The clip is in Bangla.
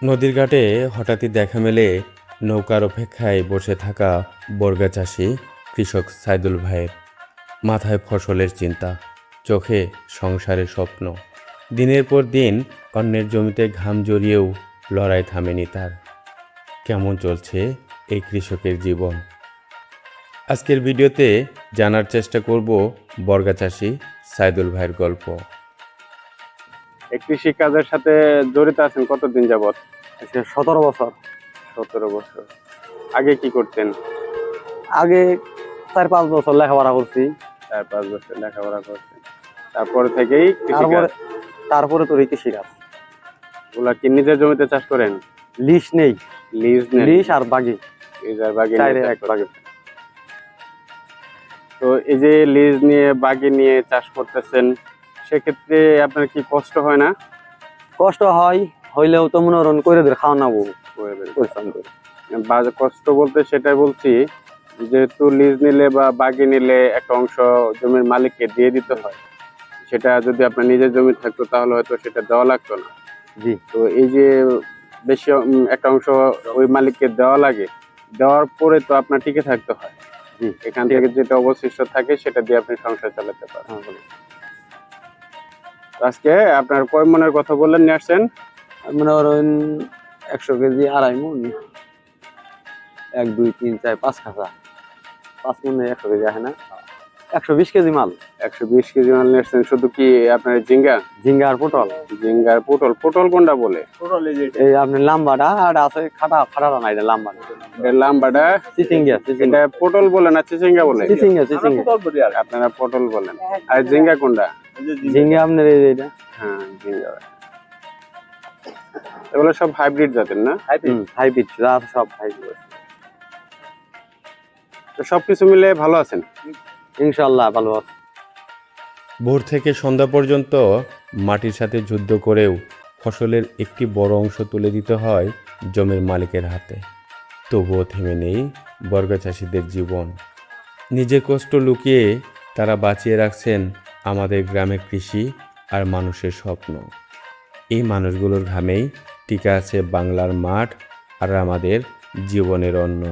নদীর ঘাটে হঠাৎই দেখা মেলে নৌকার অপেক্ষায় বসে থাকা বর্গা চাষি কৃষক সাইদুল ভাইয়ের। মাথায় ফসলের চিন্তা, চোখে সংসারের স্বপ্ন। দিনের পর দিন অন্যের জমিতে ঘাম জড়িয়েও লড়াই থামেনি তার। কেমন চলছে এই কৃষকের জীবন? আজকের ভিডিওতে জানার চেষ্টা করব বর্গা চাষি সাইদুল ভাইয়ের গল্প। এই কৃষি কাজের সাথে জড়িত আছেন কতদিন যাবত? 17 বছর। 17 বছর। আগে কি করতেন? আগে 4-5 বছর লেখাপড়া করছি। 4-5 বছর লেখাপড়া করতেন, তারপরে থেকেই তারপরে তো কৃষি কাজ। ওগুলা কি নিজের জমিতে চাষ করেন? লিজ নেই, লিজ আর বাগি। লিজ আর বাগি চাইরে নিয়ে এক বাগি। তো এই যে লিজ নিয়ে বাগি নিয়ে চাষ করতেছেন, সেক্ষেত্রে আপনার কি কষ্ট হয় না? কষ্ট হয়, হইলেও তো মনে করেন করে দিয়ে খাওয়া নাবো পরিশ্রম করে। কষ্ট বলতে সেটাই বলছি, যেহেতু লিজ নিলে বা বাগি নিলে একটা অংশ জমির মালিককে দিয়ে দিতে হয়। সেটা যদি আপনার নিজের জমি থাকতো তাহলে হয়তো সেটা দেওয়া লাগতো না। জি। তো এই যে বেশি একটা অংশ ওই মালিককে দেওয়া লাগে, দেওয়ার পরে তো আপনার টিকে থাকতে হয়। জি। এখান থেকে যেটা অবশিষ্ট থাকে সেটা দিয়ে আপনি সংসার চালাতে পারেন। আজকে আপনার কয় মনের কথা বললেন নিয়ে আসছেন? মনে করেন 100 কেজি 2.5 মন, 1 2 3 4 5 খাঁচা, 5 মনে 100 কেজি আসে না, 120 কেজি মাল। 120 কেজি মাল নিয়ে আসছেন। শুধু কি আপনার ঝিঙ্গা? ঝিঙ্গা আর পটল। ঝিঙ্গা আর পটল। পটল কোনটা বলে? এই আপনি লাম্বাটা আর আছে খাটাটা নাই, লাম্বাটা লাম্বাটা চিচিঙ্গা। এটা পটল বলে না চিচিঙ্গা বলে? চিচিঙ্গা। আপনারা পটল বলেন। আর ঝিঙ্গা কোনটা? ঝিঙ্গা আপনার এইটা। হ্যাঁ, ঝিঙ্গা। এগুলো সব হাইব্রিড জাতের না? হাইব্রিড সব হাইব্রিড। তো সবকিছু মিলে ভালো আছেন? ইনশাআল্লাহ ভালো আছে। ভোর থেকে সন্ধ্যা পর্যন্ত মাটির সাথে যুদ্ধ করেও ফসলের একটি বড় অংশ তুলে দিতে হয় জমির মালিকের হাতে। তবুও থেমে নেই বর্গা চাষিদের জীবন। নিজের কষ্ট লুকিয়ে তারা বাঁচিয়ে রাখছেন আমাদের গ্রামের কৃষি আর মানুষের স্বপ্ন। এই মানুষগুলোর ঘামেই টিকে আছে বাংলার মাঠ আর আমাদের জীবনের অন্ন।